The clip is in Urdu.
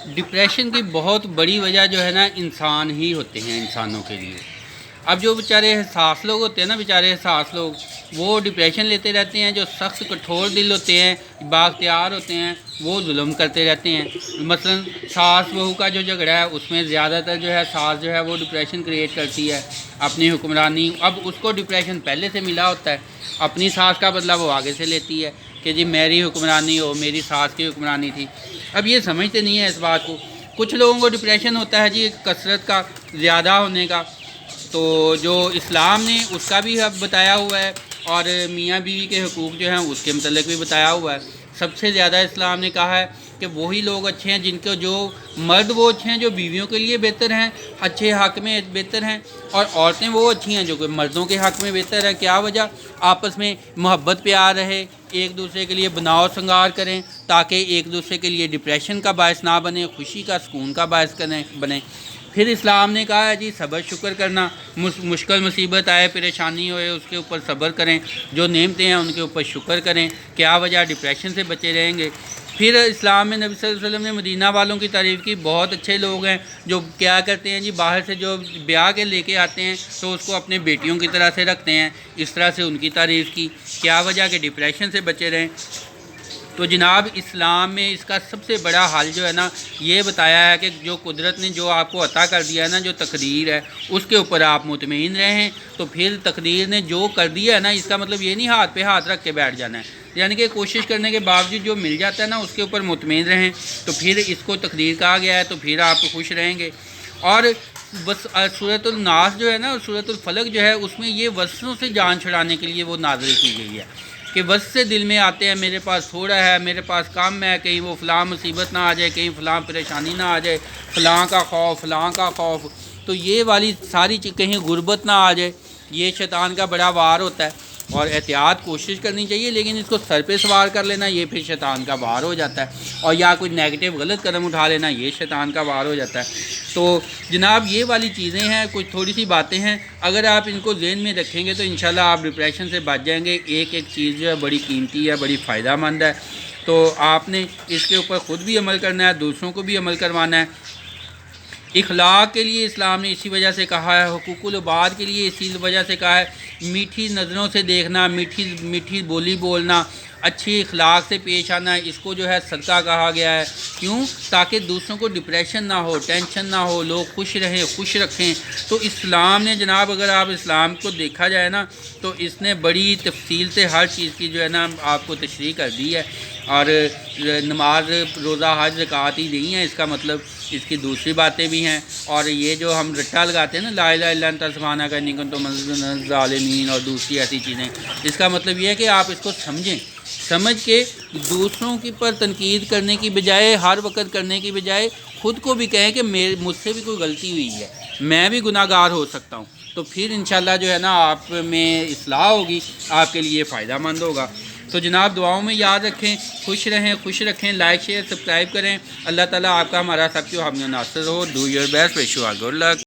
ڈپریشن کی بہت بڑی وجہ جو ہے نا انسان ہی ہوتے ہیں انسانوں کے لیے۔ اب جو بیچارے حساس لوگ ہوتے ہیں نا، بیچارے حساس لوگ، وہ ڈپریشن لیتے رہتے ہیں۔ جو سخت کٹھور دل ہوتے ہیں، بااختیار ہوتے ہیں، وہ ظلم کرتے رہتے ہیں۔ مثلا ساس بہو کا جو جھگڑا ہے، اس میں زیادہ تر جو ہے ساس جو ہے وہ ڈپریشن کریٹ کرتی ہے اپنی حکمرانی۔ اب اس کو ڈپریشن پہلے سے ملا ہوتا ہے، اپنی ساس کا بدلہ وہ آگے سے لیتی ہے کہ جی میری حکمرانی ہو، میری ساس کی حکمرانی تھی۔ اب یہ سمجھتے نہیں ہیں اس بات کو۔ کچھ لوگوں کو ڈپریشن ہوتا ہے جی کثرت کا، زیادہ ہونے کا، تو جو اسلام نے اس کا بھی اب بتایا ہوا ہے، اور میاں بیوی کے حقوق جو ہیں اس کے متعلق بھی بتایا ہوا ہے۔ سب سے زیادہ اسلام نے کہا ہے کہ وہی لوگ اچھے ہیں جن کو، جو مرد وہ اچھے ہیں جو بیویوں کے لیے بہتر ہیں، اچھے حق میں بہتر ہیں، اور عورتیں وہ اچھی ہیں جو کہ مردوں کے حق میں بہتر ہے۔ کیا وجہ؟ آپس میں محبت پیار رہے، ایک دوسرے کے لیے بناؤ سنگار کریں، تاکہ ایک دوسرے کے لیے ڈپریشن کا باعث نہ بنے، خوشی کا، سکون کا باعث بنے۔ پھر اسلام نے کہا ہے جی صبر شکر کرنا، مشکل مصیبت آئے، پریشانی ہوئے، اس کے اوپر صبر کریں، جو نعمتیں ہیں ان کے اوپر شکر کریں۔ کیا وجہ؟ ڈپریشن سے بچے رہیں گے۔ پھر اسلام میں نبی صلی اللہ علیہ وسلم نے مدینہ والوں کی تعریف کی، بہت اچھے لوگ ہیں جو کیا کرتے ہیں جی، باہر سے جو بیاہ کے لے کے آتے ہیں تو اس کو اپنے بیٹیوں کی طرح سے رکھتے ہیں، اس طرح سے ان کی تعریف کی۔ کیا وجہ؟ کہ ڈپریشن سے بچے رہیں۔ تو جناب اسلام میں اس کا سب سے بڑا حل جو ہے نا، یہ بتایا ہے کہ جو قدرت نے جو آپ کو عطا کر دیا ہے نا، جو تقدیر ہے، اس کے اوپر آپ مطمئن رہیں۔ تو پھر تقدیر نے جو کر دیا ہے نا، اس کا مطلب یہ نہیں ہاتھ پہ ہاتھ رکھ کے بیٹھ جانا ہے، یعنی کہ کوشش کرنے کے باوجود جو مل جاتا ہے نا اس کے اوپر مطمئن رہیں۔ تو پھر اس کو تقدیر کہا گیا ہے، تو پھر آپ خوش رہیں گے۔ اور بس سورۃ الناس جو ہے نا، سورۃ الفلق جو ہے، اس میں یہ وسوسوں سے جان چھڑانے کے لیے وہ نازل کی گئی ہے کہ وسوسے دل میں آتے ہیں، میرے پاس تھوڑا ہے، میرے پاس کم ہے، کہیں وہ فلاں مصیبت نہ آ جائے، کہیں فلاں پریشانی نہ آ جائے، فلاں کا خوف، فلاں کا خوف، تو یہ والی ساری چیز، کہیں غربت نہ آ جائے، یہ شیطان کا بڑا وار ہوتا ہے۔ اور احتیاط کوشش کرنی چاہیے، لیکن اس کو سر پہ سوار کر لینا یہ پھر شیطان کا وار ہو جاتا ہے، اور یا کوئی نیگیٹو غلط قدم اٹھا لینا یہ شیطان کا وار ہو جاتا ہے۔ تو جناب یہ والی چیزیں ہیں، کچھ تھوڑی سی باتیں ہیں، اگر آپ ان کو ذہن میں رکھیں گے تو انشاءاللہ آپ ڈپریشن سے بچ جائیں گے۔ ایک ایک چیز جو ہے بڑی قیمتی ہے، بڑی فائدہ مند ہے، تو آپ نے اس کے اوپر خود بھی عمل کرنا ہے، دوسروں کو بھی عمل کروانا ہے۔ اخلاق کے لیے اسلام نے اسی وجہ سے کہا ہے، حقوق العباد کے لیے اسی وجہ سے کہا ہے، میٹھی نظروں سے دیکھنا، میٹھی بولی بولنا، اچھی اخلاق سے پیش آنا، اس کو جو ہے صدقہ کہا گیا ہے۔ کیوں؟ تاکہ دوسروں کو ڈپریشن نہ ہو، ٹینشن نہ ہو، لوگ خوش رہیں، خوش رکھیں۔ تو اسلام نے جناب، اگر آپ اسلام کو دیکھا جائے نا، تو اس نے بڑی تفصیل سے ہر چیز کی جو ہے نا آپ کو تشریح کر دی ہے۔ اور نماز، روزہ، حج، زکوٰۃ ہی نہیں ہے اس کا مطلب، اس کی دوسری باتیں بھی ہیں۔ اور یہ جو ہم رٹا لگاتے ہیں نا، لا الہ الا انت سبحانک انی کنت من الظالمین، اور دوسری ایسی چیزیں، اس کا مطلب یہ ہے کہ آپ اس کو سمجھیں، سمجھ کے دوسروں کی پر تنقید کرنے کی بجائے، ہر وقت کرنے کی بجائے، خود کو بھی کہیں کہ مجھ سے بھی کوئی غلطی ہوئی ہے، میں بھی گناہ گار ہو سکتا ہوں۔ تو پھر انشاءاللہ جو ہے نا آپ میں اصلاح ہوگی، آپ کے لیے فائدہ مند ہوگا۔ تو جناب دعاؤں میں یاد رکھیں، خوش رہیں، خوش رکھیں، لائک شیئر سبسکرائب کریں۔ اللہ تعالیٰ آپ کا ہمارا سب کو حامی و ناصر ہو۔ Do your best, wish you all good look.